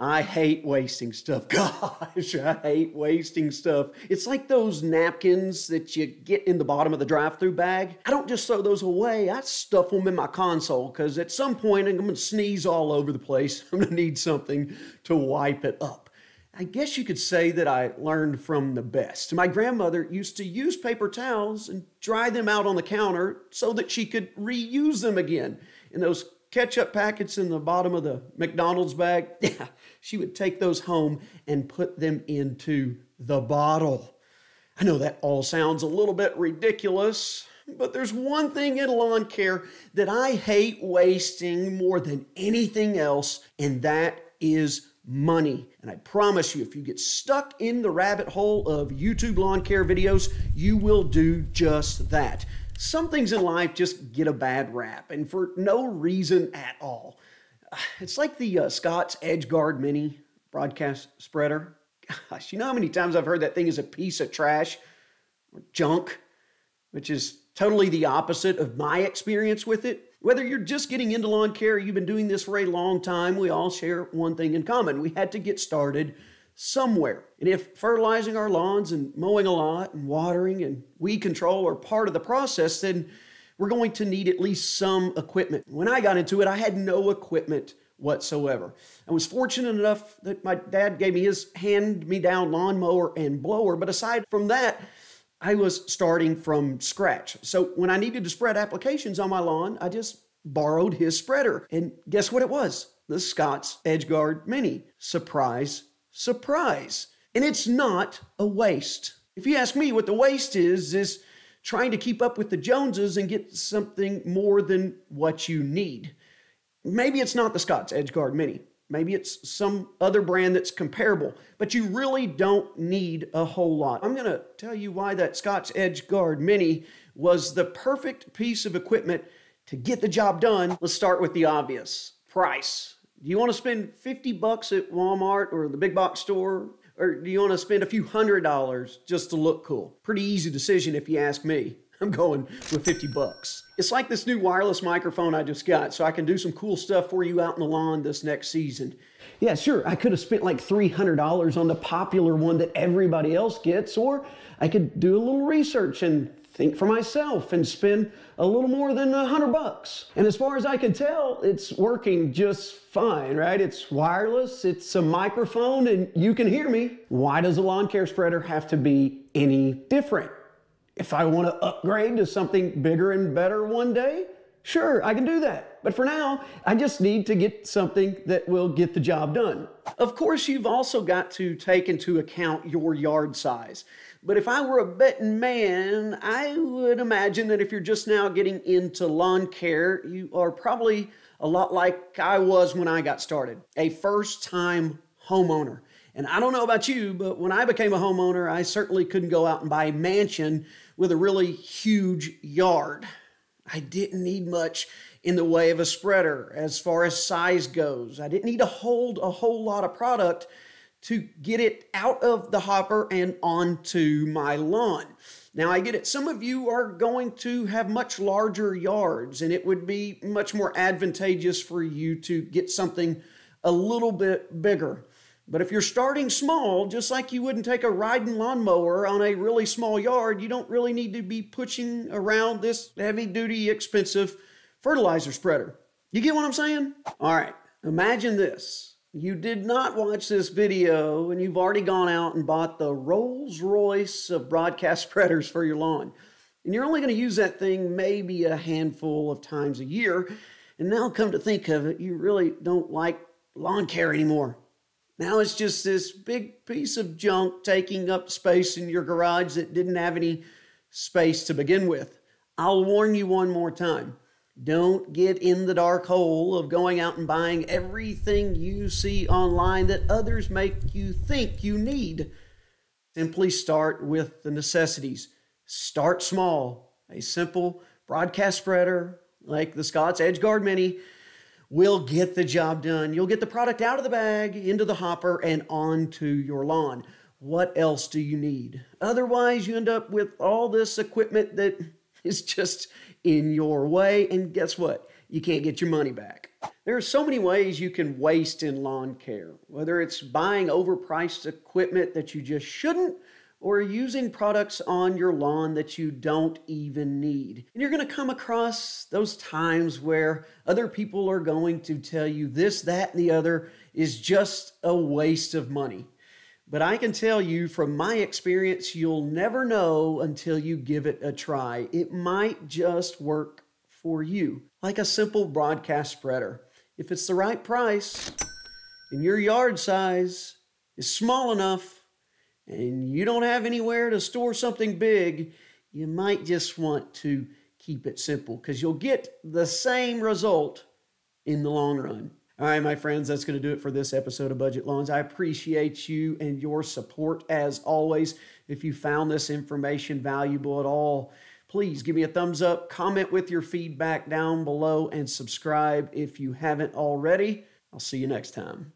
I hate wasting stuff. Gosh, I hate wasting stuff. It's like those napkins that you get in the bottom of the drive-thru bag. I don't just throw those away. I stuff them in my console because at some point I'm going to sneeze all over the place. I'm going to need something to wipe it up. I guess you could say that I learned from the best. My grandmother used to use paper towels and dry them out on the counter so that she could reuse them again. In those ketchup packets in the bottom of the McDonald's bag, yeah, she would take those home and put them into the bottle. I know that all sounds a little bit ridiculous, but there's one thing in lawn care that I hate wasting more than anything else, and that is money. And I promise you, if you get stuck in the rabbit hole of YouTube lawn care videos, you will do just that. Some things in life just get a bad rap, and for no reason at all. It's like the Scott's EdgeGuard Mini broadcast spreader. Gosh, you know how many times I've heard that thing is a piece of trash or junk, which is totally the opposite of my experience with it. Whether you're just getting into lawn care, you've been doing this for a long time, we all share one thing in common. We had to get started somewhere. And if fertilizing our lawns and mowing a lot and watering and weed control are part of the process, then we're going to need at least some equipment. When I got into it, I had no equipment whatsoever. I was fortunate enough that my dad gave me his hand-me-down lawnmower and blower, but aside from that, I was starting from scratch. So when I needed to spread applications on my lawn, I just borrowed his spreader. And guess what it was? The Scott's EdgeGuard Mini. Surprise, surprise. And it's not a waste. If you ask me, what the waste is trying to keep up with the Joneses and get something more than what you need. Maybe it's not the Scott's EdgeGuard Mini. Maybe it's some other brand that's comparable, but you really don't need a whole lot. I'm going to tell you why that Scott's EdgeGuard Mini was the perfect piece of equipment to get the job done. Let's start with the obvious. Price. Do you want to spend $50 at Walmart or the big box store? Or do you want to spend a few $100s just to look cool? Pretty easy decision if you ask me. I'm going with $50. It's like this new wireless microphone I just got, so I can do some cool stuff for you out in the lawn this next season. Yeah, sure, I could have spent like $300 on the popular one that everybody else gets, or I could do a little research and think for myself and spend a little more than $100. And as far as I can tell, it's working just fine, right? It's wireless, it's a microphone, and you can hear me. Why does a lawn care spreader have to be any different? If I want to upgrade to something bigger and better one day, sure, I can do that. But for now, I just need to get something that will get the job done. Of course, you've also got to take into account your yard size. But if I were a betting man, I would imagine that if you're just now getting into lawn care, you are probably a lot like I was when I got started, a first-time homeowner. And I don't know about you, but when I became a homeowner, I certainly couldn't go out and buy a mansion with a really huge yard. I didn't need much in the way of a spreader as far as size goes. I didn't need to hold a whole lot of product to get it out of the hopper and onto my lawn. Now, I get it. Some of you are going to have much larger yards, and it would be much more advantageous for you to get something a little bit bigger. But if you're starting small, just like you wouldn't take a riding lawnmower on a really small yard, you don't really need to be pushing around this heavy-duty, expensive fertilizer spreader. You get what I'm saying? All right, imagine this. You did not watch this video and you've already gone out and bought the Rolls Royce of broadcast spreaders for your lawn. And you're only going to use that thing maybe a handful of times a year. And now come to think of it, you really don't like lawn care anymore. Now it's just this big piece of junk taking up space in your garage that didn't have any space to begin with. I'll warn you one more time. Don't get in the dark hole of going out and buying everything you see online that others make you think you need. Simply start with the necessities. Start small. A simple broadcast spreader like the Scott's EdgeGuard Mini will get the job done. You'll get the product out of the bag, into the hopper, and onto your lawn. What else do you need? Otherwise, you end up with all this equipment that is just in your way, and guess what? You can't get your money back. There are so many ways you can waste in lawn care, whether it's buying overpriced equipment that you just shouldn't, or using products on your lawn that you don't even need. And you're going to come across those times where other people are going to tell you this, that, and the other is just a waste of money. But I can tell you from my experience, you'll never know until you give it a try. It might just work for you, like a simple broadcast spreader. If it's the right price and your yard size is small enough and you don't have anywhere to store something big, you might just want to keep it simple because you'll get the same result in the long run. All right, my friends, that's going to do it for this episode of Budget Lawns. I appreciate you and your support as always. If you found this information valuable at all, please give me a thumbs up, comment with your feedback down below, and subscribe if you haven't already. I'll see you next time.